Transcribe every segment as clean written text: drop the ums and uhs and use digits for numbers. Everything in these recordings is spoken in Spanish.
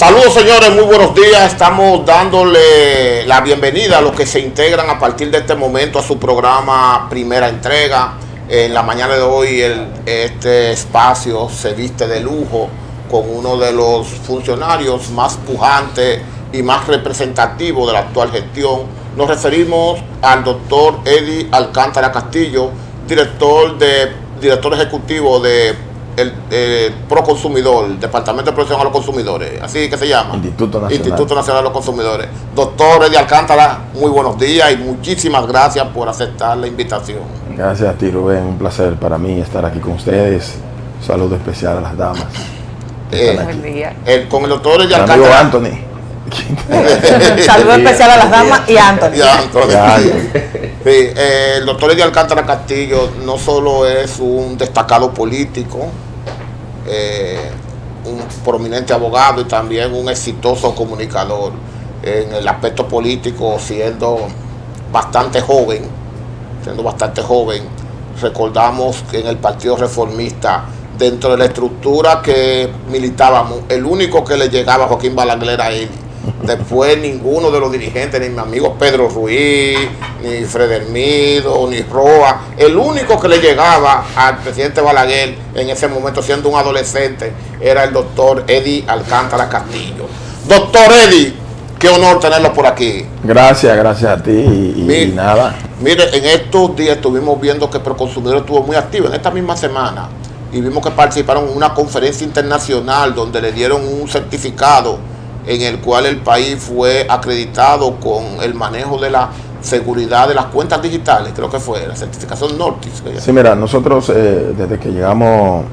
Saludos, señores, muy buenos días. Estamos dándole la bienvenida a los que se integran a partir de este momento a su programa Primera Entrega. En la mañana de hoy este espacio se viste de lujo con uno de los funcionarios más pujantes y más representativos de la actual gestión. Nos referimos al doctor Eddie Alcántara Castillo, director ejecutivo de el Proconsumidor, el Departamento de Protección a los Consumidores, así que se llama Instituto Nacional de los Consumidores. Doctor Eddie Alcántara, muy buenos días y muchísimas gracias por aceptar la invitación. Gracias a ti, Rubén, un placer para mí estar aquí con ustedes. Un saludo especial a las damas. Buen día. Con el doctor Eddie Alcántara. Amigo Anthony. Saludo especial a las damas y a Anthony. Sí, el doctor Eddie Alcántara Castillo no solo es un destacado político, un prominente abogado y también un exitoso comunicador en el aspecto político, siendo bastante joven. Recordamos que en el Partido Reformista, dentro de la estructura que militábamos, el único que le llegaba a Joaquín Balaguer era él. Después ninguno de los dirigentes, ni mi amigo Pedro Ruiz, ni Fredermido, ni Roa, el único que le llegaba al presidente Balaguer en ese momento, siendo un adolescente, era el doctor Eddie Alcántara Castillo. Doctor Eddie, qué honor tenerlo por aquí. Gracias a ti y nada. Mire, en estos días estuvimos viendo que Proconsumidor estuvo muy activo en esta misma semana y vimos que participaron en una conferencia internacional donde le dieron un certificado en el cual el país fue acreditado con el manejo de la seguridad de las cuentas digitales, creo que fue la certificación Nortis. Sí, mira, nosotros desde que llegamos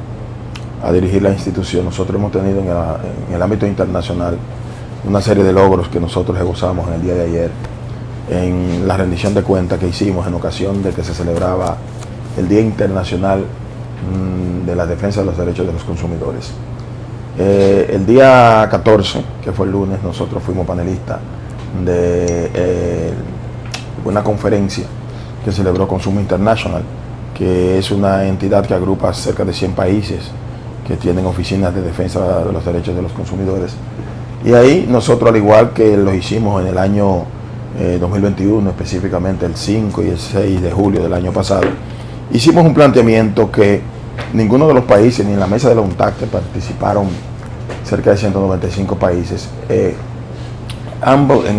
a dirigir la institución, nosotros hemos tenido en el ámbito internacional una serie de logros que nosotros gozamos en el día de ayer, en la rendición de cuentas que hicimos en ocasión de que se celebraba el Día Internacional de la Defensa de los Derechos de los Consumidores. El día 14, que fue el lunes, nosotros fuimos panelistas de una conferencia que celebró Consumo International, que es una entidad que agrupa cerca de 100 países que tienen oficinas de defensa de los derechos de los consumidores. Y ahí nosotros, al igual que lo hicimos en el año 2021, específicamente el 5 y el 6 de julio del año pasado, hicimos un planteamiento que ninguno de los países, ni en la mesa de la UNTAC, que participaron cerca de 195 países, en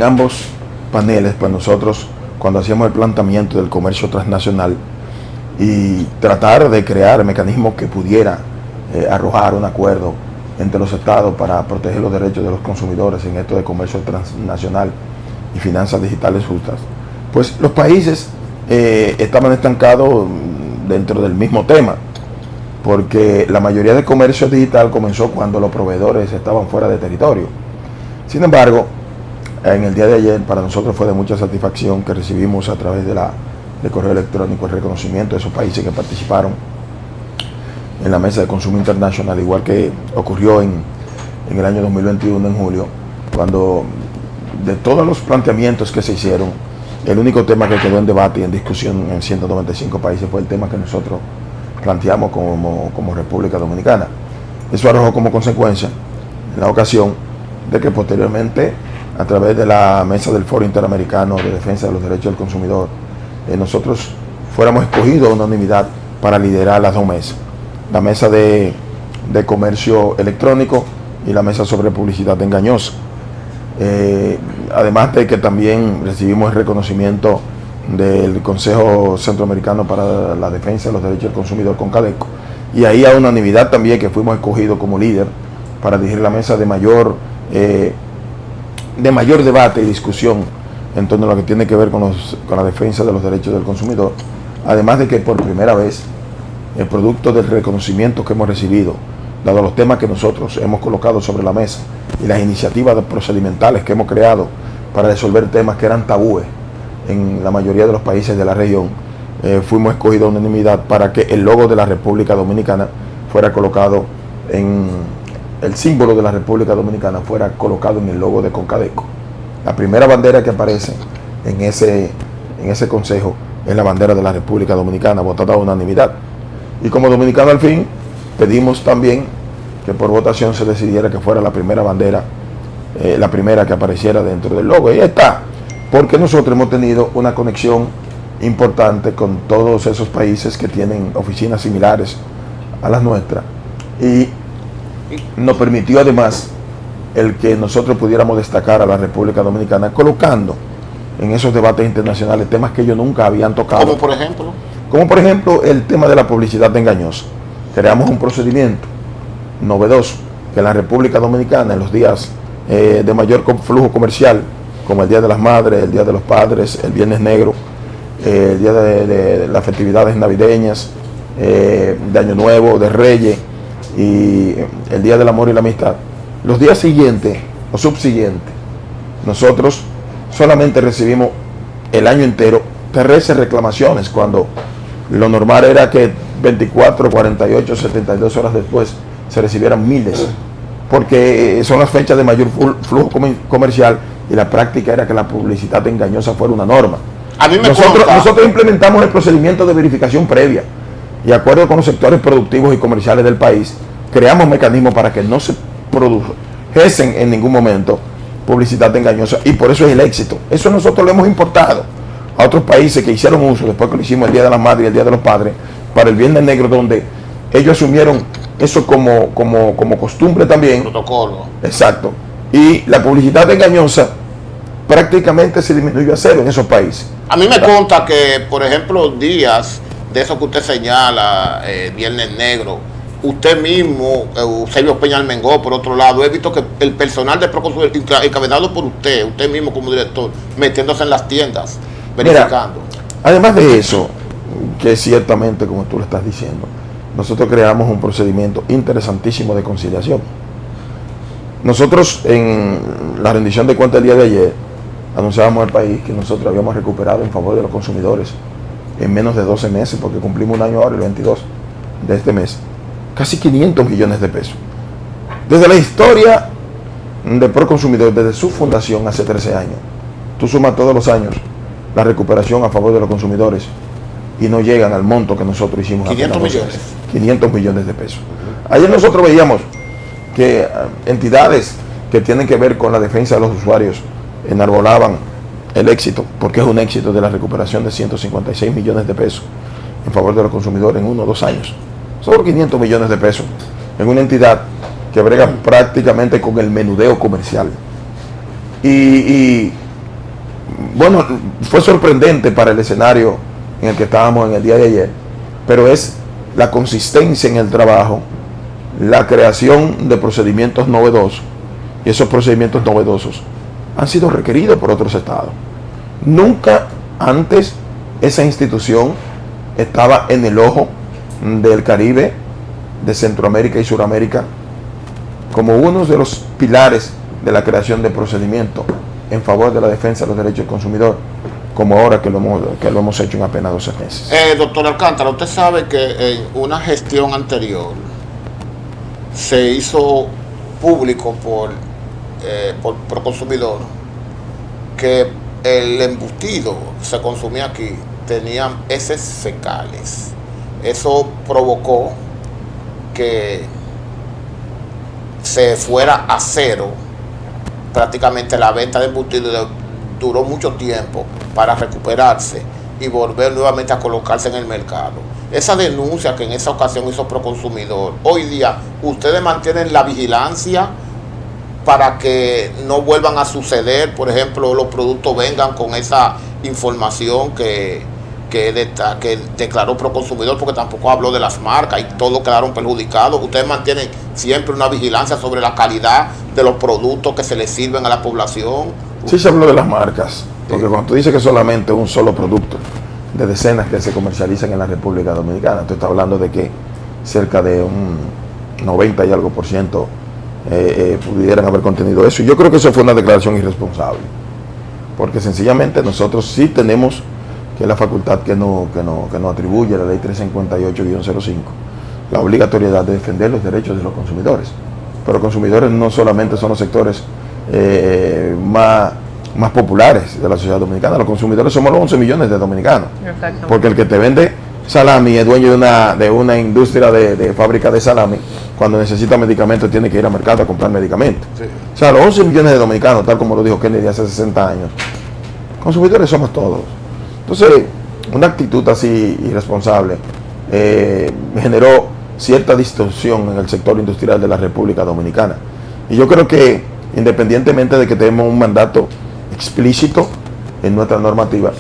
ambos paneles, pues nosotros, cuando hacíamos el planteamiento del comercio transnacional y tratar de crear mecanismos que pudiera arrojar un acuerdo entre los estados para proteger los derechos de los consumidores en esto de comercio transnacional y finanzas digitales justas, pues los países estaban estancados dentro del mismo tema, porque la mayoría del comercio digital comenzó cuando los proveedores estaban fuera de territorio. Sin embargo, en el día de ayer para nosotros fue de mucha satisfacción que recibimos a través de correo electrónico el reconocimiento de esos países que participaron en la mesa de consumo internacional, igual que ocurrió en el año 2021 en julio, cuando de todos los planteamientos que se hicieron, el único tema que quedó en debate y en discusión en 195 países fue el tema que nosotros planteamos como República Dominicana. Eso arrojó como consecuencia en la ocasión de que posteriormente, a través de la mesa del Foro Interamericano de Defensa de los Derechos del Consumidor, nosotros fuéramos escogidos a unanimidad para liderar las dos mesas, la mesa de comercio electrónico y la mesa sobre publicidad engañosa. Además de que también recibimos el reconocimiento del Consejo Centroamericano para la Defensa de los Derechos del Consumidor, CONCADECO, y ahí a unanimidad también que fuimos escogidos como líder para dirigir la mesa de mayor debate y discusión en torno a lo que tiene que ver con la defensa de los derechos del consumidor. Además de que por primera vez, el producto del reconocimiento que hemos recibido, dado los temas que nosotros hemos colocado sobre la mesa y las iniciativas procedimentales que hemos creado para resolver temas que eran tabúes en la mayoría de los países de la región, fuimos escogidos a unanimidad para que el logo de la República Dominicana fuera colocado el símbolo de la República Dominicana fuera colocado en el logo de CONCADECO. La primera bandera que aparece en ese consejo es la bandera de la República Dominicana, votada a unanimidad. Y como dominicano al fin, pedimos también que por votación se decidiera que fuera la primera bandera la primera que apareciera dentro del logo. Y ahí está, porque nosotros hemos tenido una conexión importante con todos esos países que tienen oficinas similares a las nuestras, y nos permitió además el que nosotros pudiéramos destacar a la República Dominicana colocando en esos debates internacionales temas que ellos nunca habían tocado. ¿Como por ejemplo? Como por ejemplo el tema de la publicidad engañosa. Creamos un procedimiento novedoso que en la República Dominicana, en los días de mayor flujo comercial, como el Día de las Madres, el Día de los Padres, el Viernes Negro, el día de las festividades navideñas, de Año Nuevo, de Reyes y el Día del Amor y la Amistad, los días siguientes o subsiguientes, nosotros solamente recibimos el año entero 13 reclamaciones, cuando lo normal era que 24, 48, 72 horas después se recibieran miles, porque son las fechas de mayor flujo comercial, y la práctica era que la publicidad engañosa fuera una norma. A mí me nosotros implementamos el procedimiento de verificación previa, y de acuerdo con los sectores productivos y comerciales del país, creamos mecanismos para que no se produjesen en ningún momento publicidad engañosa, y por eso es el éxito. Eso nosotros lo hemos importado a otros países que hicieron uso, después que lo hicimos el Día de las Madres y el Día de los Padres, para el Viernes Negro, donde ellos asumieron eso como costumbre también. Protocolo. Exacto. Y la publicidad engañosa prácticamente se disminuyó a cero en esos países. A mí me consta que, por ejemplo, días de eso que usted señala, Viernes Negro, usted mismo, Eusebio Peña Almengó, por otro lado, he visto que el personal de Proconsumidor, encabezado por usted mismo como director, metiéndose en las tiendas, verificando. Mira, además de eso, que ciertamente, como tú lo estás diciendo, nosotros creamos un procedimiento interesantísimo de conciliación. Nosotros, en la rendición de cuentas el día de ayer, anunciábamos al país que nosotros habíamos recuperado en favor de los consumidores en menos de 12 meses, porque cumplimos un año ahora, el 22 de este mes, casi 500 millones de pesos. Desde la historia de Proconsumidor, desde su fundación hace 13 años, tú sumas todos los años la recuperación a favor de los consumidores y no llegan al monto que nosotros hicimos. 500 millones. 500 millones de pesos. Ayer nosotros veíamos que entidades que tienen que ver con la defensa de los usuarios enarbolaban el éxito, porque es un éxito de la recuperación de 156 millones de pesos en favor de los consumidores en 1 o 2 años. Solo 500 millones de pesos en una entidad que brega prácticamente con el menudeo comercial. Y bueno, fue sorprendente para el escenario en el que estábamos en el día de ayer, pero es la consistencia en el trabajo, la creación de procedimientos novedosos, y esos procedimientos novedosos han sido requeridos por otros estados. Nunca antes esa institución estaba en el ojo del Caribe, de Centroamérica y Suramérica, como uno de los pilares de la creación de procedimientos en favor de la defensa de los derechos del consumidor, como ahora que lo hemos hecho en apenas 12 meses. Doctor Alcántara, usted sabe que en una gestión anterior se hizo público por Proconsumidor que el embutido que se consumía aquí tenían heces fecales. Eso provocó que se fuera a cero prácticamente la venta de embutidos. Duró mucho tiempo para recuperarse y volver nuevamente a colocarse en el mercado. Esa denuncia que en esa ocasión hizo Proconsumidor, hoy día ustedes mantienen la vigilancia para que no vuelvan a suceder, por ejemplo, los productos vengan con esa información que declaró Proconsumidor, porque tampoco habló de las marcas y todos quedaron perjudicados. Ustedes mantienen siempre una vigilancia sobre la calidad de los productos que se les sirven a la población. Sí se habló de las marcas, porque cuando tú dices que solamente un solo producto de decenas que se comercializan en la República Dominicana, tú estás hablando de que cerca de un 90 y algo % pudieran haber contenido eso. Y yo creo que eso fue una declaración irresponsable, porque sencillamente nosotros sí tenemos que la facultad que nos atribuye la ley 358-05, la obligatoriedad de defender los derechos de los consumidores. Pero los consumidores no solamente son los sectores más populares de la sociedad dominicana. Los consumidores somos los 11 millones de dominicanos. Porque el que te vende salami, es dueño de una industria de fábrica de salami, cuando necesita medicamentos tiene que ir al mercado a comprar medicamentos. Sí. O sea, los 11 millones de dominicanos, tal como lo dijo Kennedy hace 60 años, consumidores somos todos. Entonces, una actitud así irresponsable generó cierta distorsión en el sector industrial de la República Dominicana. Y yo creo que, independientemente de que tenemos un mandato explícito en nuestra normativa,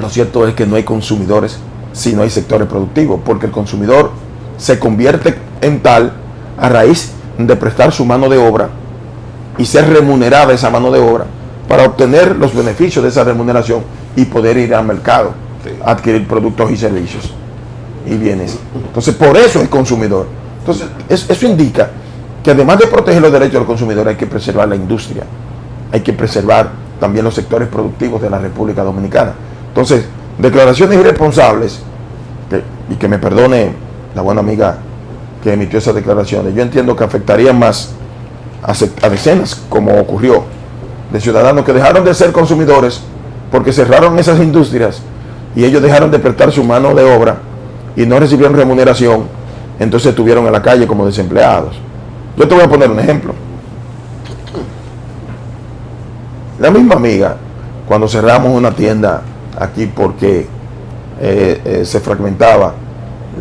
lo cierto es que no hay consumidores si no hay sectores productivos, porque el consumidor se convierte en tal a raíz de prestar su mano de obra y ser remunerada esa mano de obra para obtener los beneficios de esa remuneración y poder ir al mercado a adquirir productos y servicios y bienes. Entonces, por eso es consumidor. Entonces, eso indica que además de proteger los derechos del consumidor, hay que preservar la industria, hay que preservar también los sectores productivos de la República Dominicana. Entonces, declaraciones irresponsables, y que me perdone la buena amiga que emitió esas declaraciones, yo entiendo que afectarían más a decenas, como ocurrió, de ciudadanos que dejaron de ser consumidores porque cerraron esas industrias y ellos dejaron de prestar su mano de obra y no recibieron remuneración, entonces estuvieron en la calle como desempleados. Yo te voy a poner un ejemplo. La misma amiga, cuando cerramos una tienda aquí porque se fragmentaba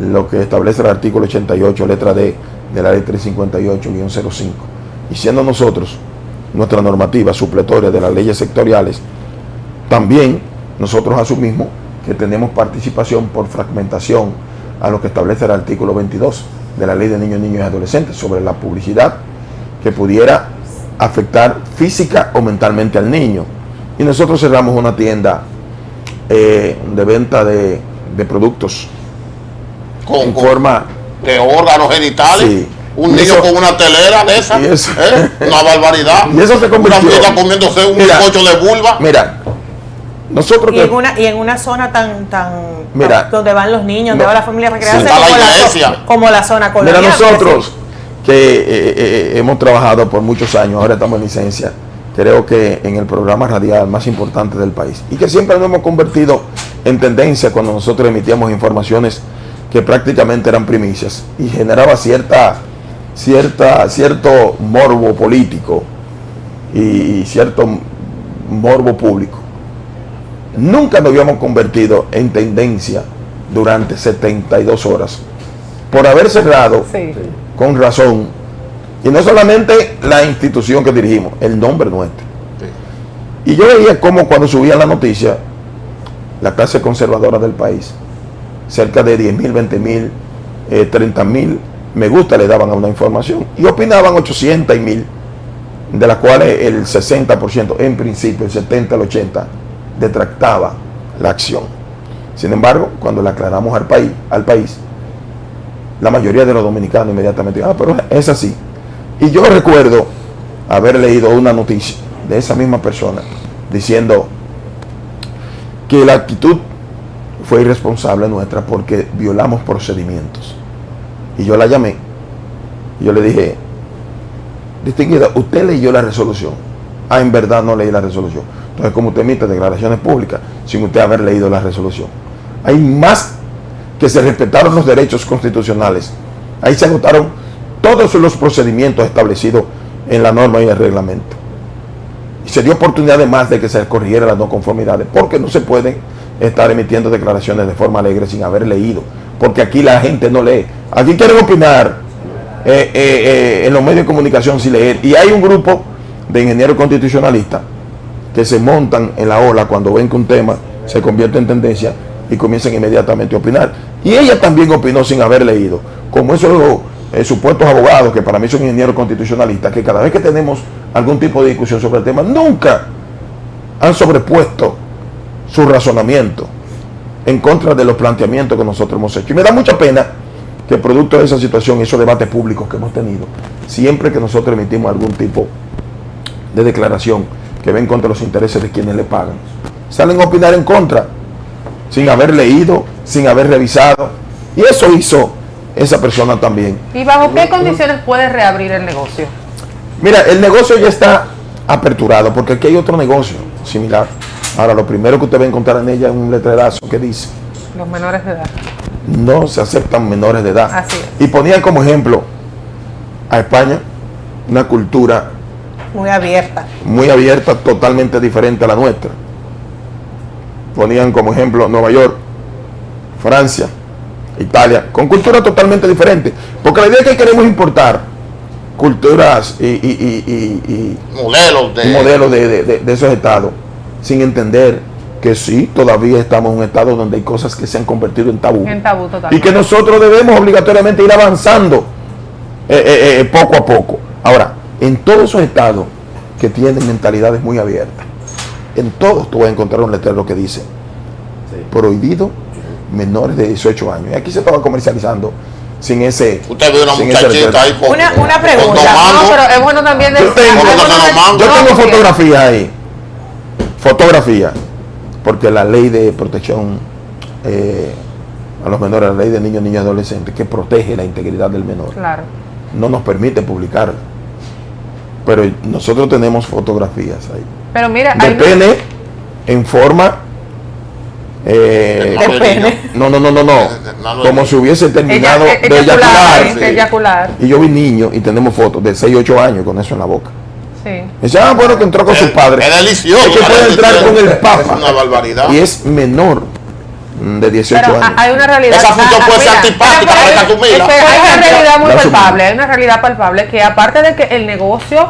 lo que establece el artículo 88, letra D de la ley 358-05, y siendo nosotros nuestra normativa supletoria de las leyes sectoriales, también nosotros asumimos que tenemos participación por fragmentación a lo que establece el artículo 22 de la ley de niños, niños y adolescentes sobre la publicidad que pudiera afectar física o mentalmente al niño. Y nosotros cerramos una tienda de venta de productos con forma de órganos genitales. Sí. Un niño con una telera de esa, una barbaridad. Y eso se convirtió. Una amiga comiéndose un bizcocho de vulva. Mira, nosotros y en una zona tan donde van los niños, donde va la familia a recrearse, como la zona colonial. Mira, nosotros que hemos trabajado por muchos años, ahora estamos en licencia, creo que en el programa radial más importante del país, y que siempre nos hemos convertido en tendencia cuando nosotros emitíamos informaciones que prácticamente eran primicias y generaba cierto morbo político y cierto morbo público. Nunca nos habíamos convertido en tendencia durante 72 horas por haber cerrado con razón, y no solamente la institución que dirigimos, el nombre nuestro. Y yo veía cómo cuando subían la noticia, la clase conservadora del país, cerca de 10.000, 20.000, 30.000 me gusta le daban a una información y opinaban 800 y 1.000, de las cuales el 60%, en principio el 70, el 80 detractaba la acción. Sin embargo, cuando le aclaramos al país, la mayoría de los dominicanos inmediatamente, pero es así. Y yo recuerdo haber leído una noticia de esa misma persona diciendo que la actitud fue irresponsable nuestra porque violamos procedimientos. Y yo la llamé y yo le dije: distinguida, usted leyó la resolución. En verdad no leí la resolución. Entonces, como usted emite declaraciones públicas sin usted haber leído la resolución? Hay más que se respetaron los derechos constitucionales. Ahí se agotaron todos los procedimientos establecidos en la norma y el reglamento. Y se dio oportunidad además de que se corrigiera las no conformidades, porque no se pueden estar emitiendo declaraciones de forma alegre sin haber leído, porque aquí la gente no lee. Aquí quieren opinar en los medios de comunicación sin leer, y hay un grupo de ingenieros constitucionalistas que se montan en la ola cuando ven que un tema se convierte en tendencia y comienzan inmediatamente a opinar. Y ella también opinó sin haber leído, como esos supuestos abogados que para mí son ingenieros constitucionalistas, que cada vez que tenemos algún tipo de discusión sobre el tema nunca han sobrepuesto su razonamiento en contra de los planteamientos que nosotros hemos hecho. Y me da mucha pena que producto de esa situación y esos debates públicos que hemos tenido, siempre que nosotros emitimos algún tipo de declaración que va en contra de los intereses de quienes le pagan, salen a opinar en contra sin haber leído, sin haber revisado, y eso hizo esa persona también. ¿Y bajo qué condiciones puede reabrir el negocio? Mira, el negocio ya está aperturado porque aquí hay otro negocio similar. Ahora, lo primero que usted va a encontrar en ella es un letrerazo que dice: los menores de edad. no se aceptan menores de edad. Así es. Y ponían como ejemplo a España, una cultura muy abierta, totalmente diferente a la nuestra. Ponían como ejemplo Nueva York, Francia, Italia, con culturas totalmente diferentes. Porque la idea es que queremos importar culturas y modelos de esos estados, sin entender que sí, todavía estamos en un estado donde hay cosas que se han convertido en tabú. Y que nosotros debemos obligatoriamente ir avanzando poco a poco. Ahora, en todos esos estados que tienen mentalidades muy abiertas, en todos tú vas a encontrar un letrero que dice prohibido menores de 18 años. Y aquí se estaba comercializando sin ese. Usted ve una muchachita ahí con una pregunta. No, pero es bueno también yo tengo fotografías ahí. Fotografía. Porque la ley de protección a los menores, la ley de niños, niñas y adolescentes, que protege la integridad del menor, claro, no nos permite publicarla. Pero nosotros tenemos fotografías ahí. Pero mira, de pene en forma no, como si hubiese terminado de eyacular. Y yo vi niños y tenemos fotos de 6, 8 años con eso en la boca. Sí. Dice, bueno, que entró con sus padres. Es delicioso. Es que puede entrar con el Papa. Es una barbaridad. Y es menor de 18 pero años. Hay una realidad. Esa función puede ser antipática para que tú miras. Hay una realidad muy palpable. Hay una realidad palpable que, aparte de que el negocio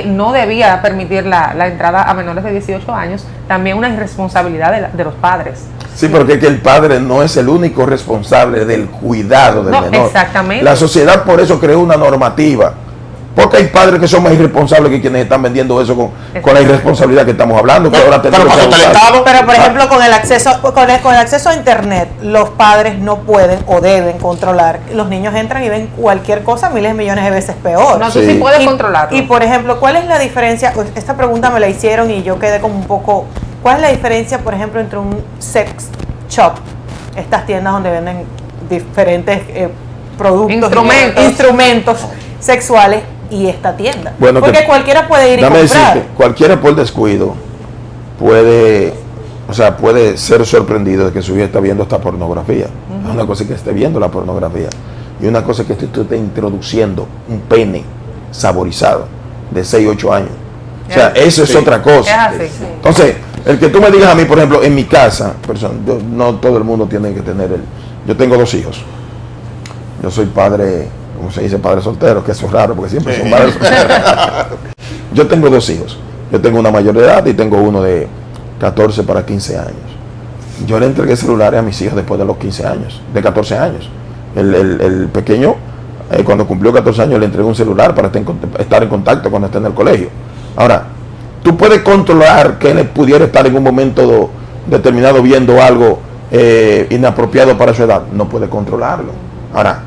no debía permitir la entrada a menores de 18 años, también una irresponsabilidad de los padres. Sí, porque es que el padre no es el único responsable del cuidado del menor. Exactamente. La sociedad por eso creó una normativa. Porque hay padres que son más irresponsables que quienes están vendiendo eso con la irresponsabilidad que estamos hablando. Pero por ejemplo, con el acceso a internet, los padres no pueden o deben controlar. Los niños entran y ven cualquier cosa miles de millones de veces peor. No, tú sí puedes controlarlo. Y por ejemplo, ¿cuál es la diferencia? Esta pregunta me la hicieron y yo quedé como un poco. ¿Cuál es la diferencia, por ejemplo, entre un sex shop, estas tiendas donde venden diferentes productos, instrumentos sexuales, y esta tienda? Bueno, porque cualquiera puede ir y comprar. Decirte, cualquiera por descuido puede ser sorprendido de que su hija está viendo esta pornografía. Es una cosa que esté viendo la pornografía y una cosa que tú estés introduciendo un pene saborizado de 6, 8 años. O sea, eso es otra cosa. Entonces, el que tú me digas a mí, por ejemplo, en mi casa, no todo el mundo tiene que tener yo tengo 2 hijos. Yo soy padre, como se dice, padre soltero, que eso es raro porque siempre son padres solteros. Yo tengo 2 hijos. Yo tengo una mayor de edad y tengo uno de 14 para 15 años. Yo le entregué celulares a mis hijos después de los 15 años, de 14 años. El pequeño, cuando cumplió 14 años, le entregué un celular para estar en contacto cuando esté en el colegio. Ahora, tú puedes controlar que él pudiera estar en un momento determinado viendo algo inapropiado para su edad. No puede controlarlo. Ahora,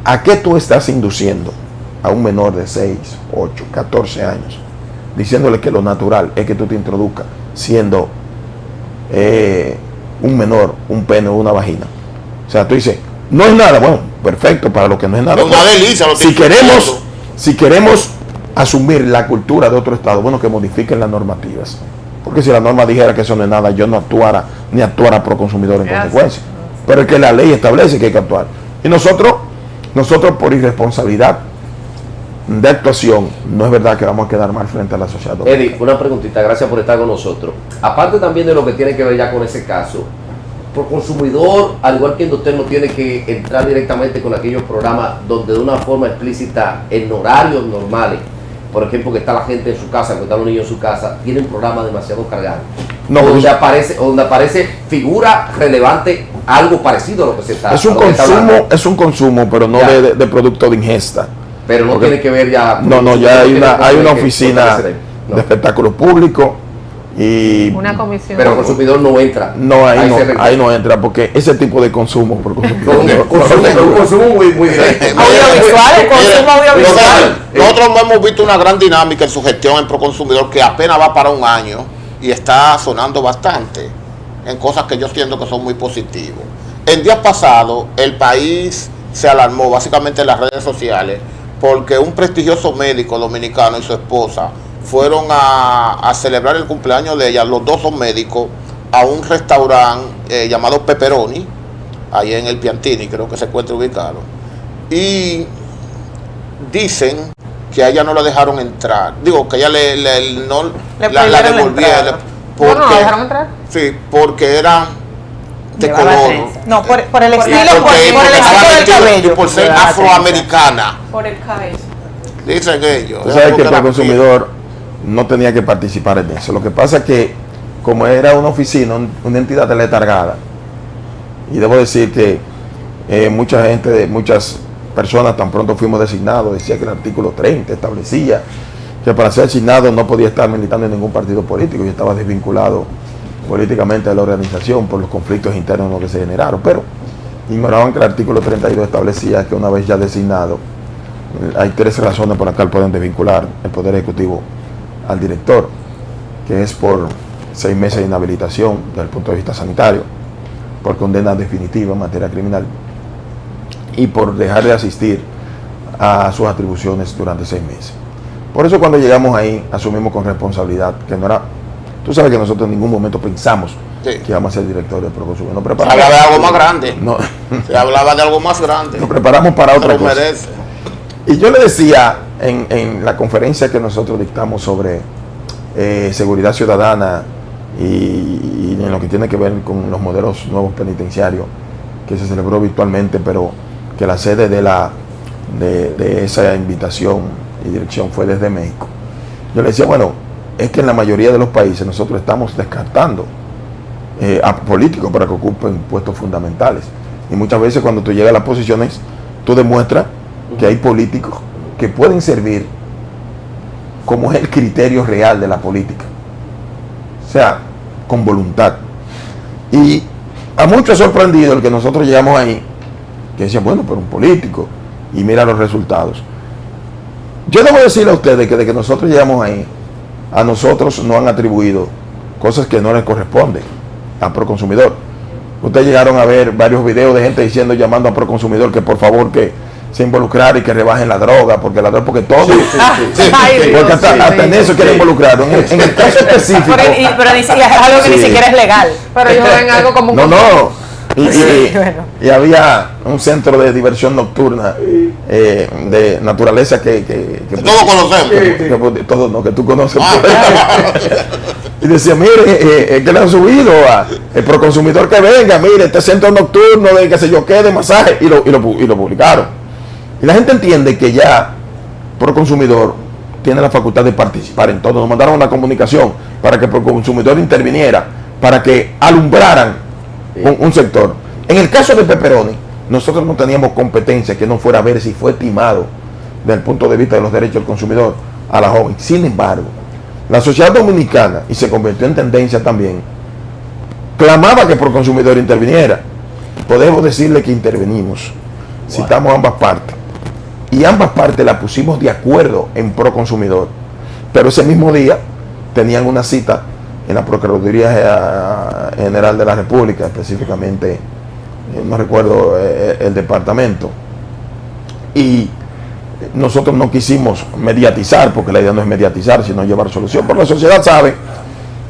¿a qué tú estás induciendo a un menor de 6, 8, 14 años? Diciéndole que lo natural es que tú te introduzcas siendo un menor, un pene o una vagina. O sea, tú dices, no es nada, bueno, perfecto, para lo que no es nada. Es una delicia. Si queremos asumir la cultura de otro estado, bueno, que modifiquen las normativas. Porque si la norma dijera que eso no es nada, yo no actuara pro consumidor en consecuencia. Pero es que la ley establece que hay que actuar. Y nosotros por irresponsabilidad de actuación, no es verdad que vamos a quedar mal frente a la sociedad. Eddie, una preguntita, gracias por estar con nosotros. Aparte también de lo que tiene que ver ya con ese caso, por consumidor, al igual que usted no tiene que entrar directamente con aquellos programas donde de una forma explícita, en horarios normales, por ejemplo, que está la gente en su casa, que están los niños en su casa, tiene un programa demasiado cargado. No, donde aparece figura relevante, algo parecido a lo que se está. Es un consumo, pero no de producto de ingesta. Pero no tiene que ver ya. Ya hay una oficina de espectáculos públicos y una comisión. Pero el consumidor no entra. No, ahí no entra, porque ese tipo de consumo por consumidor. consumo muy directo. Audiovisual. Nosotros hemos visto una gran dinámica en su gestión en Proconsumidor que apenas va para un año y está sonando bastante en cosas que yo siento que son muy positivos. El día pasado el país se alarmó básicamente en las redes sociales porque un prestigioso médico dominicano y su esposa fueron a celebrar el cumpleaños de ella, los dos son médicos, a un restaurante llamado Pepperoni, ahí en el Piantini, creo que se encuentra ubicado. Y dicen que a ella no la dejaron entrar. Digo, que ella la devolvieron. ¿No la dejaron entrar? Sí, porque era de Llevaba color. trenza. No, por el estilo, Porque por el estilo del cabello. y por ser Llevaba afroamericana. Por el cabello. Dicen ellos. Tú sabes que el consumidor no tenía que participar en eso. Lo que pasa es que, como era una oficina, una entidad letargada, y debo decir que muchas personas, tan pronto fuimos designados, decía que el artículo 30 establecía que para ser asignado no podía estar militando en ningún partido político y estaba desvinculado políticamente de la organización por los conflictos internos que se generaron, pero ignoraban que el artículo 32 establecía que una vez ya designado, hay 3 razones por las cuales pueden desvincular el Poder Ejecutivo al director, que es por 6 meses de inhabilitación desde el punto de vista sanitario, por condena definitiva en materia criminal y por dejar de asistir a sus atribuciones durante 6 meses. Por eso cuando llegamos ahí asumimos con responsabilidad que no era, tú sabes que nosotros en ningún momento pensamos que íbamos a ser directores de Proconsumidor. No se hablaba de algo más grande. No. Se hablaba de algo más grande. Nos preparamos para otra cosa. Merece. Y yo le decía en la conferencia que nosotros dictamos sobre seguridad ciudadana y en lo que tiene que ver con los modelos nuevos penitenciarios, que se celebró virtualmente, pero que la sede de esa invitación y dirección fue desde México. Yo le decía, bueno, es que en la mayoría de los países nosotros estamos descartando a políticos para que ocupen puestos fundamentales. Y muchas veces cuando tú llegas a las posiciones, tú demuestras que hay políticos que pueden servir como es el criterio real de la política. O sea, con voluntad. Y a muchos ha sorprendido el que nosotros llegamos ahí, que decían, bueno, pero un político, y mira los resultados. Yo debo decirle a ustedes que desde que nosotros llegamos ahí, a nosotros nos han atribuido cosas que no les corresponden a Proconsumidor. Ustedes llegaron a ver varios videos de gente diciendo, llamando a Proconsumidor que por favor que se involucrar y que rebajen la droga, porque porque todo, porque hasta en eso quieren involucrar. En el caso específico. Pero es algo que ni siquiera es legal. Pero ellos ven algo como un Y había un centro de diversión nocturna de naturaleza que todos conocemos. Que tú conoces. Y decía, mire, que le han subido el Proconsumidor que venga, mire, este centro nocturno de qué sé yo qué, de masaje, y lo publicaron. Y la gente entiende que ya Proconsumidor tiene la facultad de participar en todo. Nos mandaron una comunicación para que Proconsumidor interviniera, para que alumbraran un sector. En el caso de Pepperoni, nosotros no teníamos competencia que no fuera a ver si fue estimado desde el punto de vista de los derechos del consumidor a la joven. Sin embargo, la sociedad dominicana, y se convirtió en tendencia también, clamaba que Proconsumidor interviniera. Podemos decirle que intervenimos. Citamos ambas partes. Y ambas partes la pusimos de acuerdo en Proconsumidor. Pero ese mismo día tenían una cita en la Procuraduría General de la República, específicamente, no recuerdo el departamento. Y nosotros no quisimos mediatizar, porque la idea no es mediatizar, sino llevar solución. Pero la sociedad sabe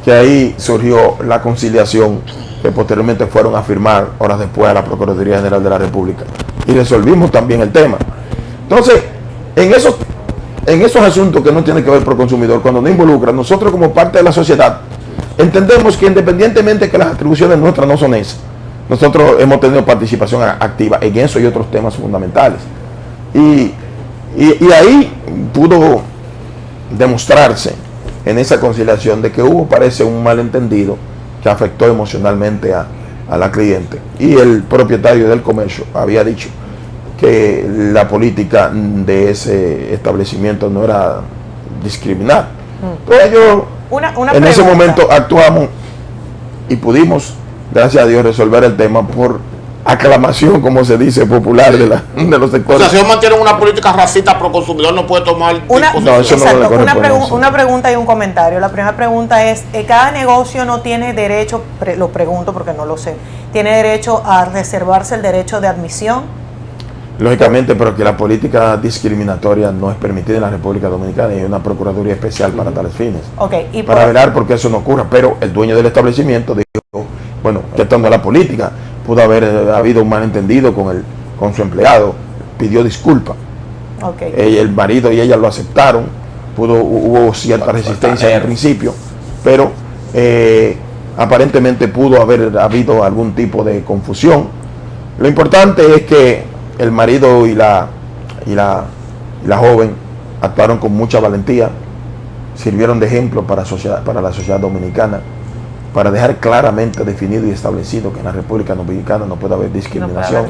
que ahí surgió la conciliación que posteriormente fueron a firmar horas después a la Procuraduría General de la República. Y resolvimos también el tema. Entonces, en esos asuntos que no tienen que ver Proconsumidor, cuando nos involucran, nosotros como parte de la sociedad, entendemos que independientemente que las atribuciones nuestras no son esas, nosotros hemos tenido participación activa en eso y otros temas fundamentales. Y ahí pudo demostrarse en esa conciliación de que hubo, parece, un malentendido que afectó emocionalmente a la cliente. Y el propietario del comercio había dicho que la política de ese establecimiento no era discriminar. Entonces en ese momento actuamos y pudimos, gracias a Dios, resolver el tema por aclamación, como se dice, popular de los sectores. O sea, si ellos mantienen una política racista pro consumidor, no puede tomar una pregunta y un comentario. La primera pregunta es, ¿cada negocio no tiene derecho, lo pregunto porque no lo sé, tiene derecho a reservarse el derecho de admisión? Lógicamente, pero que la política discriminatoria no es permitida en la República Dominicana y hay una procuraduría especial para tales fines. Okay, para velar porque eso no ocurra. Pero el dueño del establecimiento dijo, bueno, esto no es la política, pudo haber habido un malentendido con su empleado, pidió disculpas. Okay. El marido y ella lo aceptaron, hubo cierta resistencia al principio, pero aparentemente pudo haber habido algún tipo de confusión. Lo importante es que el marido y la joven actuaron con mucha valentía, sirvieron de ejemplo para la sociedad dominicana, para dejar claramente definido y establecido que en la República Dominicana no puede haber discriminación.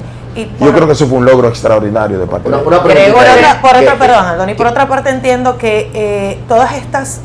Yo creo que eso fue un logro extraordinario de parte de por otra parte entiendo que todas estas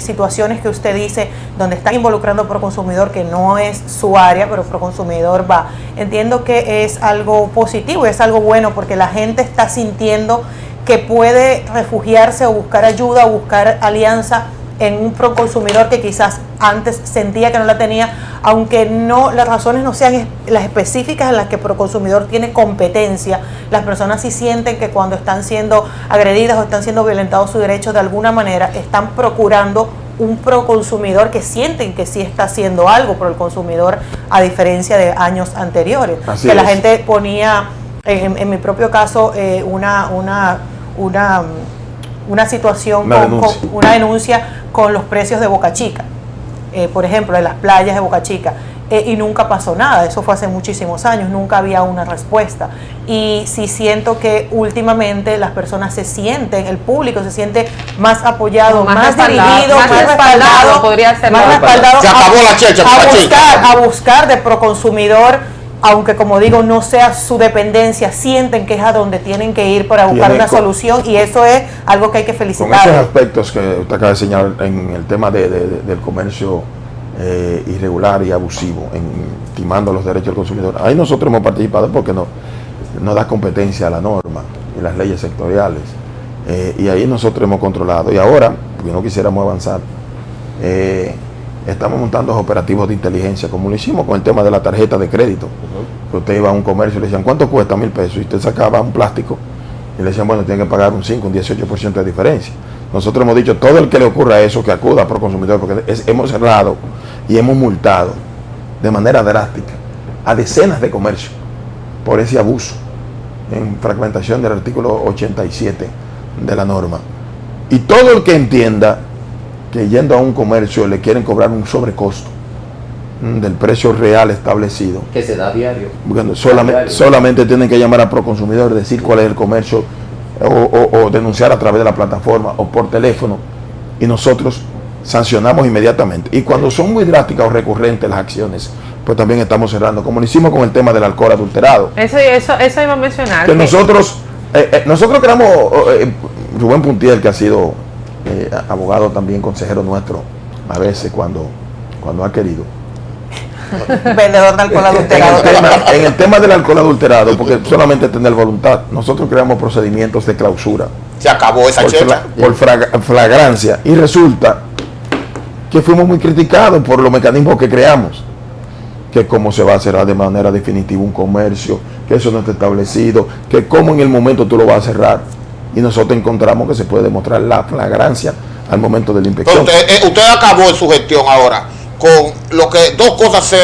situaciones que usted dice, donde están involucrando a Proconsumidor, que no es su área, pero Proconsumidor va, entiendo que es algo positivo, es algo bueno, porque la gente está sintiendo que puede refugiarse o buscar ayuda o buscar alianza en un Proconsumidor que quizás antes sentía que no la tenía, aunque no las razones no sean las específicas en las que Proconsumidor tiene competencia. Las personas sí sienten que cuando están siendo agredidas o están siendo violentados sus derechos de alguna manera, están procurando un Proconsumidor que sienten que sí está haciendo algo por el consumidor, a diferencia de años anteriores. Así que es. La gente ponía, en mi propio caso, una situación, una denuncia con los precios de Boca Chica, por ejemplo, de las playas de Boca Chica, y nunca pasó nada. Eso fue hace muchísimos años, nunca había una respuesta. Y sí siento que últimamente las personas se sienten, el público se siente más apoyado, más dirigido, más respaldado, podría ser más respaldado se acabó la checha, a buscar de Proconsumidor. Aunque, como digo, no sea su dependencia, sienten que es a donde tienen que ir para buscar una solución, y eso es algo que hay que felicitar. Con esos aspectos que usted acaba de señalar en el tema del comercio irregular y abusivo, timando los derechos del consumidor, ahí nosotros hemos participado porque no da competencia a la norma y las leyes sectoriales, y ahí nosotros hemos controlado. Y ahora, porque no quisiéramos avanzar, estamos montando operativos de inteligencia, como lo hicimos con el tema de la tarjeta de crédito. Usted iba a un comercio y le decían, ¿cuánto cuesta? 1,000 pesos. Y usted sacaba un plástico y le decían, bueno, tiene que pagar un 5, un 18% de diferencia. Nosotros hemos dicho, todo el que le ocurra eso, que acuda a Proconsumidor, porque hemos cerrado y hemos multado de manera drástica a decenas de comercios por ese abuso en fragmentación del artículo 87 de la norma. Y todo el que entienda que yendo a un comercio le quieren cobrar un sobrecosto del precio real establecido, que se da a diario. Bueno, solamente tienen que llamar a Proconsumidor, decir cuál es el comercio, o denunciar a través de la plataforma o por teléfono, y nosotros sancionamos inmediatamente. Y cuando son muy drásticas o recurrentes las acciones, pues también estamos cerrando, como lo hicimos con el tema del alcohol adulterado. Eso iba a mencionar. Que nosotros creamos, Rubén Puntiel, que ha sido abogado también, consejero nuestro, a veces cuando ha querido. Vendedor de alcohol adulterado. En el tema del alcohol adulterado, porque solamente tener voluntad, nosotros creamos procedimientos de clausura. Se acabó esa checha. Por flagrancia. Y resulta que fuimos muy criticados por los mecanismos que creamos. Que cómo se va a cerrar de manera definitiva un comercio, que eso no está establecido, que cómo en el momento tú lo vas a cerrar. Y nosotros encontramos que se puede demostrar la flagrancia al momento de la inspección. Usted acabó en su gestión ahora con lo que dos cosas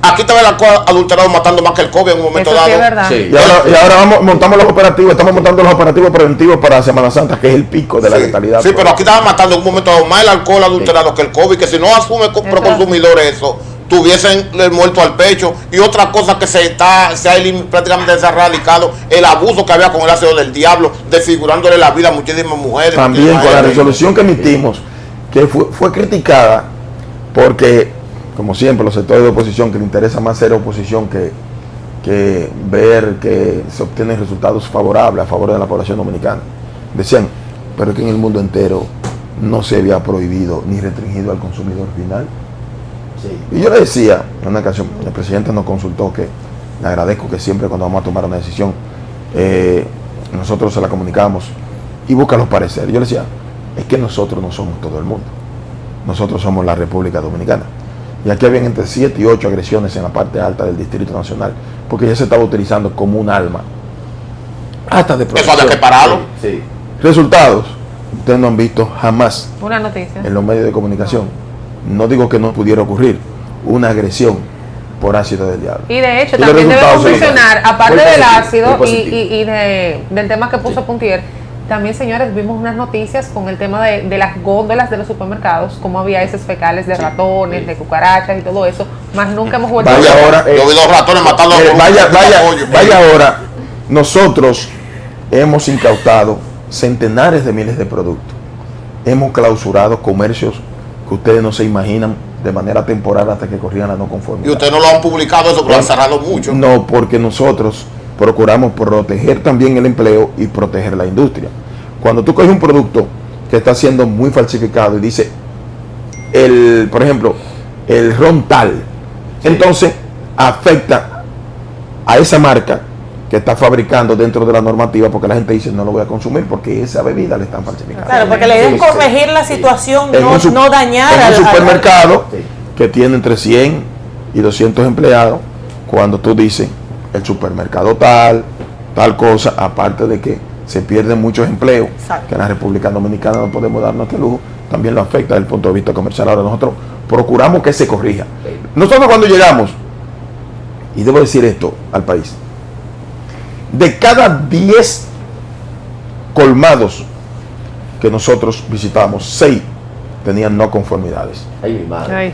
aquí estaba el alcohol adulterado matando más que el COVID en un momento eso dado. Sí, es verdad. Sí. Y ahora montamos los operativos, estamos montando los operativos preventivos para Semana Santa, que es el pico de la letalidad. Sí, pero aquí estaban matando en un momento dado más el alcohol adulterado que el COVID, que si no asume Proconsumidor eso, tuviesen el muerto al pecho. Y otra cosa que prácticamente se ha erradicado, el abuso que había con el ácido del diablo, desfigurándole la vida a muchísimas mujeres. También con la resolución que emitimos, que fue criticada, porque, como siempre, los sectores de oposición, que le interesa más ser oposición que ver que se obtienen resultados favorables a favor de la población dominicana, decían, pero que en el mundo entero no se había prohibido ni restringido al consumidor final. Sí. Y yo le decía en una ocasión, el presidente nos consultó, que le agradezco que siempre cuando vamos a tomar una decisión, nosotros se la comunicamos y busca los pareceres. Yo le decía, es que nosotros no somos todo el mundo, nosotros somos la República Dominicana. Y aquí habían entre 7 y 8 agresiones en la parte alta del Distrito Nacional, porque ya se estaba utilizando como un arma hasta de protección. Eso había que pararlo. Sí. Resultados, ustedes no han visto jamás Una noticia. en los medios de comunicación. No digo que no pudiera ocurrir una agresión por ácido del diablo. Y de hecho, Y los también resultados debemos son mencionar, aparte muy del positivo, ácido muy positivo. del tema que puso Puntier, también, señores, vimos unas noticias con el tema de las góndolas de los supermercados, cómo había heces fecales de ratones, de cucarachas y todo eso, más nunca hemos vuelto Vaya a ahora, Yo vi 2 ratones matando a vaya ahora, nosotros hemos incautado centenares de miles de productos. Hemos clausurado comercios que ustedes no se imaginan de manera temporal hasta que corrían la no conformidad. Y ustedes no lo han publicado eso, pero han cerrado mucho. No, porque nosotros procuramos proteger también el empleo y proteger la industria. Cuando tú coges un producto que está siendo muy falsificado y dice, por ejemplo, el ron tal, entonces afecta a esa marca que está fabricando dentro de la normativa, porque la gente dice no lo voy a consumir porque esa bebida le están falsificando. Claro, porque la idea es corregir la situación, no dañar en un supermercado Sí. que tiene entre 100 y 200 empleados, cuando tú dices el supermercado tal cosa, aparte de que se pierden muchos empleos, Exacto. que en la República Dominicana no podemos darnos este lujo, también lo afecta desde el punto de vista comercial. Ahora nosotros procuramos que se corrija. Nosotros cuando llegamos, y debo decir esto al país, de cada 10 colmados que nosotros visitamos, 6 tenían no conformidades. Ay, mi madre. Ay.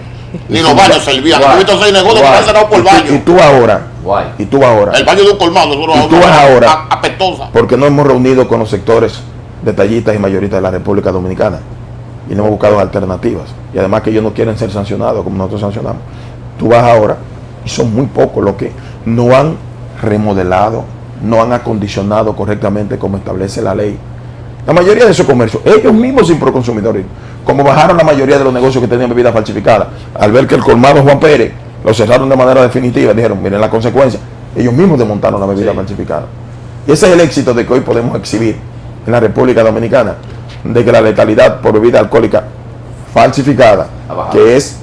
Ni los baños servían. Guay. Yo he visto 6 negocios que Guay. están cerrados por Y baño. tú ahora, Guay. y tú ahora, El baño de un colmado, eso Y tú vas ahora. apestosa. porque no hemos reunido con los sectores detallistas y mayoristas de la República Dominicana y no hemos buscado alternativas, y además que ellos no quieren ser sancionados como nosotros sancionamos. Tú vas ahora y son muy pocos los que no han remodelado, no han acondicionado correctamente como establece la ley. La mayoría de esos comercios, ellos mismos sin proconsumidores, como bajaron la mayoría de los negocios que tenían bebidas falsificadas, al ver que el colmado Juan Pérez lo cerraron de manera definitiva, dijeron, miren la consecuencia, ellos mismos desmontaron la bebida falsificada. Y ese es el éxito de que hoy podemos exhibir en la República Dominicana, de que la letalidad por bebida alcohólica falsificada, Ha bajado. que es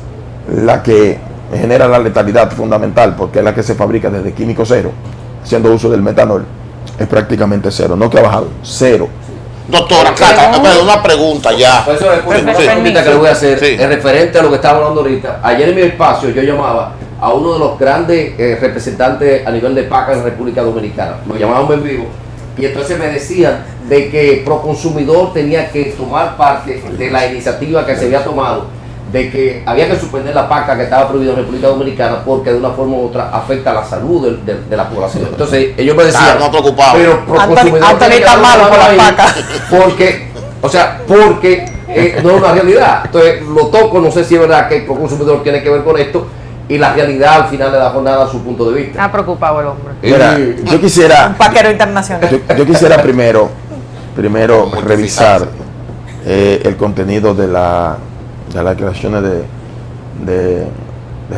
la que genera la letalidad fundamental, porque es la que se fabrica desde químico cero, haciendo uso del metanol, es prácticamente cero. No que ha bajado, cero. Doctora, Cata, una pregunta ya. Pues eso es una Sí. preguntita que le voy a hacer, Sí. es referente a lo que estaba hablando ahorita. Ayer en mi espacio yo llamaba a uno de los grandes representantes a nivel de PACA en la República Dominicana. Lo llamábamos en vivo y entonces me decían de que Proconsumidor tenía que tomar parte de la iniciativa que se había tomado de que había que suspender la PACA que estaba prohibida en República Dominicana porque de una forma u otra afecta a la salud de la población. Entonces ellos me decían, Claro, no preocupado. pero Proconsumidor Anthony tiene que está dar malo una con la mano ahí PACA. porque no es una realidad. Entonces lo toco, no sé si es verdad que el consumidor tiene que ver con esto y la realidad al final de la jornada a su punto de vista. Está preocupado el hombre. Mira, yo quisiera, Paquero internacional. yo quisiera primero revisar el contenido de las declaraciones de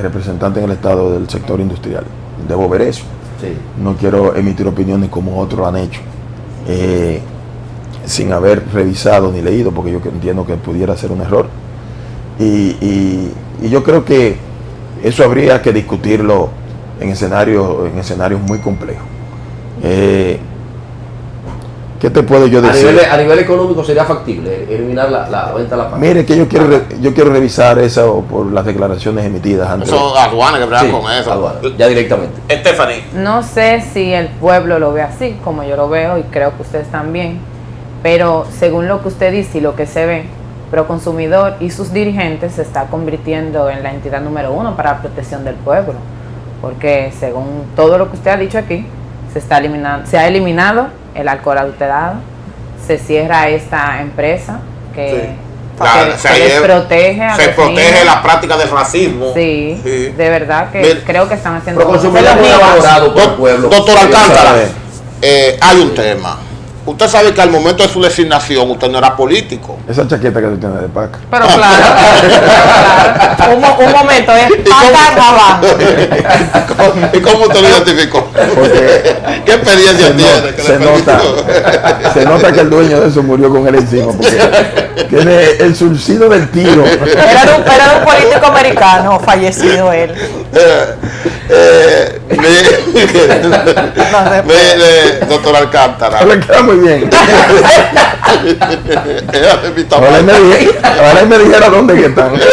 representantes en el Estado del sector industrial. Debo ver eso. Sí. No quiero emitir opiniones como otros lo han hecho, sin haber revisado ni leído, porque yo entiendo que pudiera ser un error. Y yo creo que eso habría que discutirlo en escenarios muy complejos. ¿Qué te puedo yo decir? A nivel económico sería factible eliminar la venta a la PACA. Mire que yo quiero revisar eso por las declaraciones emitidas antes. Eso, aduana que bregan Sí, con eso. aduana, ya directamente. Stephanie, No sé si el pueblo lo ve así, como yo lo veo, y creo que ustedes también, pero según lo que usted dice y lo que se ve, Proconsumidor y sus dirigentes se está convirtiendo en la entidad número 1 para la protección del pueblo, porque según todo lo que usted ha dicho aquí, se ha eliminado el alcohol adulterado, se cierra esta empresa que les protege a se los protege niños. la práctica del racismo. Sí, Sí. de verdad que Mira, creo que están haciendo Proconsumidor de los muy niños. valorado por el pueblo. Doctor Sí, Alcántara, sabe. hay un tema. Usted sabe que al momento de su designación usted no era político. Esa chaqueta que tú tienes de Paca. Pero claro, Un momento, es Paca abajo. ¿Y cómo usted lo identificó? Porque ¿Qué experiencia tiene? que se le permitió? se nota que el dueño de eso murió con él encima, porque tiene el surcido del tiro. Era de un político americano, fallecido él. Doctor Alcántara. Le queda muy bien. Ahora me dijera dónde que están. Era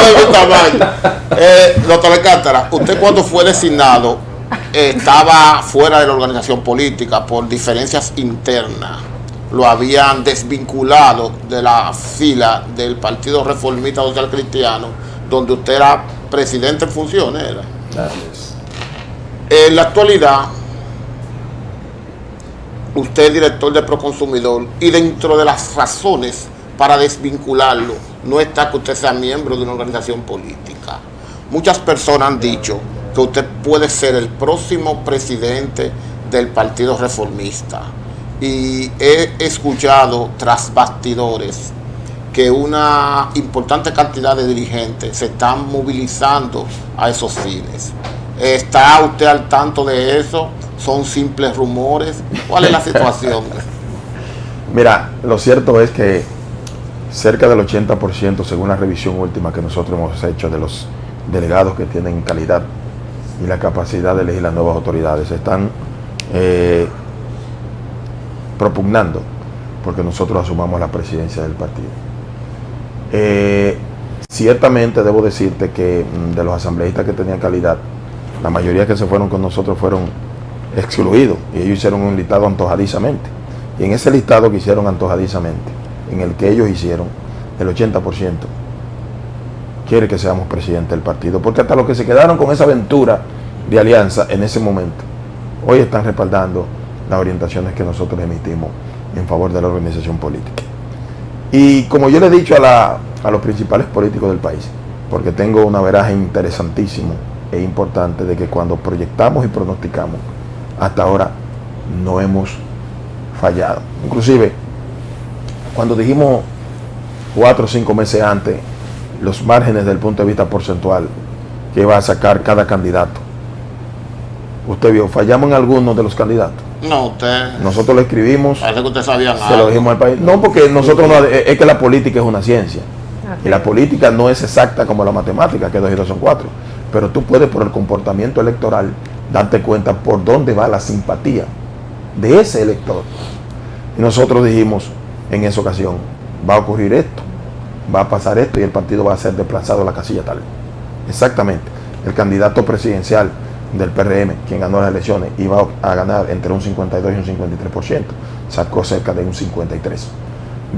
de mi tamaño. Doctor Alcántara, usted cuando fue designado estaba fuera de la organización política por diferencias internas. Lo habían desvinculado de la fila del Partido Reformista Social Cristiano, donde usted era presidente en funciones. En la actualidad, usted es director de Proconsumidor, y dentro de las razones para desvincularlo no está que usted sea miembro de una organización política. Muchas personas han dicho que usted puede ser el próximo presidente del Partido Reformista, y he escuchado tras bastidores que una importante cantidad de dirigentes se están movilizando a esos fines. ¿Está usted al tanto de eso? ¿Son simples rumores? ¿Cuál es la situación? Mira, lo cierto es que cerca del 80%, según la revisión última que nosotros hemos hecho de los delegados que tienen calidad y la capacidad de elegir las nuevas autoridades, están propugnando porque nosotros asumamos la presidencia del partido. Ciertamente debo decirte que de los asambleístas que tenían calidad, la mayoría que se fueron con nosotros fueron excluidos, y ellos hicieron un listado antojadizamente, y en ese listado que hicieron antojadizamente, en el que ellos hicieron, el 80% quiere que seamos presidente del partido, porque hasta los que se quedaron con esa aventura de alianza en ese momento, hoy están respaldando las orientaciones que nosotros emitimos en favor de la organización política. Y como yo le he dicho a los principales políticos del país, porque tengo un averaje interesantísimo e importante de que cuando proyectamos y pronosticamos, hasta ahora no hemos fallado. Inclusive, cuando dijimos 4 o 5 meses antes los márgenes desde el punto de vista porcentual que iba a sacar cada candidato, usted vio, fallamos en algunos de los candidatos. No, usted... Nosotros lo escribimos. Parece que usted sabía nada. Se lo dijimos al país. No, porque nosotros no, es que la política es una ciencia. Y la política no es exacta como la matemática, que 2 y 2 son 4. Pero tú puedes, por el comportamiento electoral, darte cuenta por dónde va la simpatía de ese elector. Y nosotros dijimos en esa ocasión, va a ocurrir esto, va a pasar esto, y el partido va a ser desplazado a la casilla tal. Exactamente. El candidato presidencial del PRM, quien ganó las elecciones, iba a ganar entre un 52 y un 53%, sacó cerca de un 53%.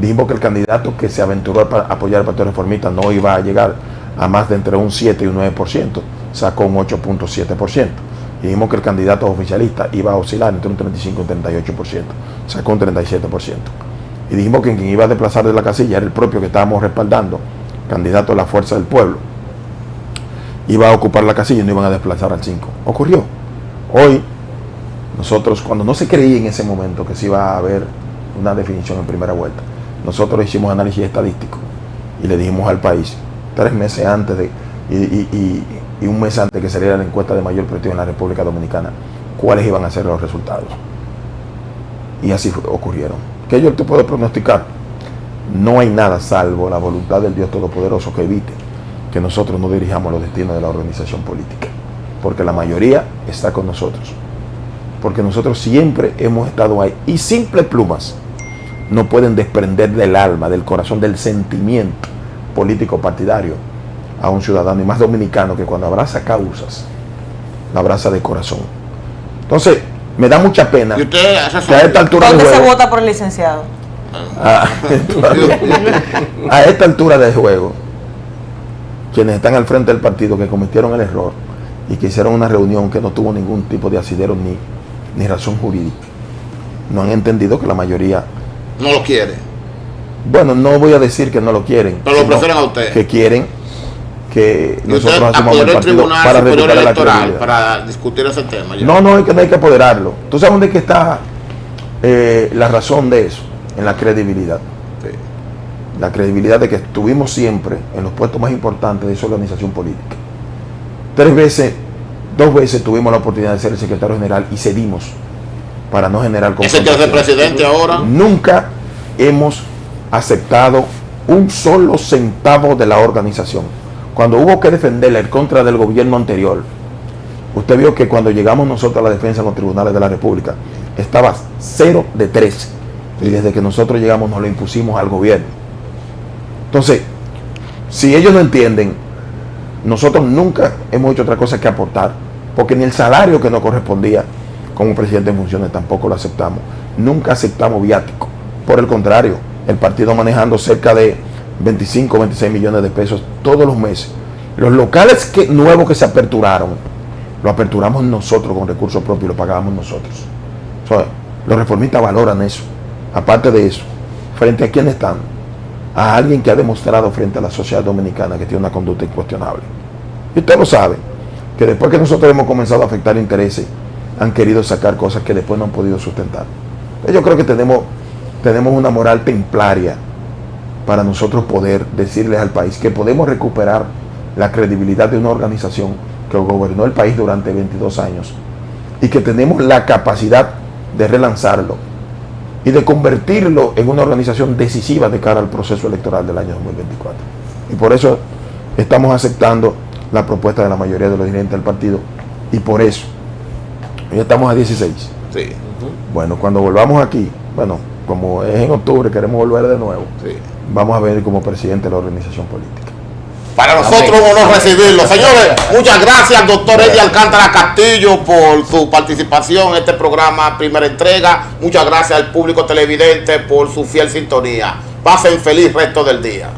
Dijimos que el candidato que se aventuró a apoyar al Partido Reformista no iba a llegar a más de entre un 7 y un 9%, sacó un 8.7%. Dijimos que el candidato oficialista iba a oscilar entre un 35 y un 38%, sacó un 37%. Y dijimos que quien iba a desplazar de la casilla era el propio que estábamos respaldando, candidato de la Fuerza del Pueblo. Iba a ocupar la casilla y no iban a desplazar al 5. Ocurrió. Hoy, nosotros, cuando no se creía en ese momento que se iba a haber una definición en primera vuelta, nosotros hicimos análisis estadístico y le dijimos al país, 3 meses antes y un mes antes que saliera la encuesta de mayor prestigio en la República Dominicana, cuáles iban a ser los resultados. Y así ocurrieron. ¿Qué yo te puedo pronosticar? No hay nada salvo la voluntad del Dios Todopoderoso que evite que nosotros no dirijamos los destinos de la organización política, porque la mayoría está con nosotros, porque nosotros siempre hemos estado ahí, y simples plumas no pueden desprender del alma, del corazón, del sentimiento político partidario a un ciudadano, y más dominicano, que cuando abraza causas la abraza de corazón. Entonces me da mucha pena que a esta altura ¿dónde del juego, se vota por el licenciado? a esta altura del juego, quienes están al frente del partido, que cometieron el error y que hicieron una reunión que no tuvo ningún tipo de asidero ni razón jurídica, no han entendido que la mayoría no lo quiere. Bueno, no voy a decir que no lo quieren, pero lo prefieren a usted, que quieren que nosotros asumamos el partido para recuperar la electoral para discutir ese tema. Ya. No, es que no hay que apoderarlo. ¿Tú sabes dónde que está la razón de eso? En la credibilidad. Sí. La credibilidad de que estuvimos siempre en los puestos más importantes de esa organización política. 2 veces tuvimos la oportunidad de ser el secretario general y cedimos para no generar confrontación. ¿Ese que es el presidente ahora? Nunca hemos aceptado un solo centavo de la organización. Cuando hubo que defenderla en contra del gobierno anterior, Usted vio que cuando llegamos nosotros a la defensa en los tribunales de la República, estaba 0 de 13. Y desde que nosotros llegamos nos lo impusimos al gobierno. Entonces, si ellos no entienden, nosotros nunca hemos hecho otra cosa que aportar, porque ni el salario que nos correspondía como presidente en funciones tampoco lo aceptamos. Nunca aceptamos viático. Por el contrario, el partido manejando cerca de 25, 26 millones de pesos todos los meses. Los locales nuevos que se aperturaron, lo aperturamos nosotros con recursos propios y lo pagábamos nosotros. O sea, los reformistas valoran eso. Aparte de eso, ¿frente a quién están? A alguien que ha demostrado frente a la sociedad dominicana que tiene una conducta incuestionable. Y usted lo sabe, que después que nosotros hemos comenzado a afectar intereses, han querido sacar cosas que después no han podido sustentar. Entonces yo creo que tenemos una moral templaria para nosotros poder decirles al país que podemos recuperar la credibilidad de una organización que gobernó el país durante 22 años y que tenemos la capacidad de relanzarlo y de convertirlo en una organización decisiva de cara al proceso electoral del año 2024. Y por eso estamos aceptando la propuesta de la mayoría de los dirigentes del partido y por eso ya estamos a 16. Sí. Bueno, cuando volvamos aquí, bueno, como es en octubre, queremos volver de nuevo. Sí. Vamos a venir como presidente de la organización política. Para nosotros un honor recibirlo. Señores, muchas gracias al doctor Eddie Alcántara Castillo por su participación en este programa Primera Entrega. Muchas gracias al público televidente por su fiel sintonía. Pasen feliz resto del día.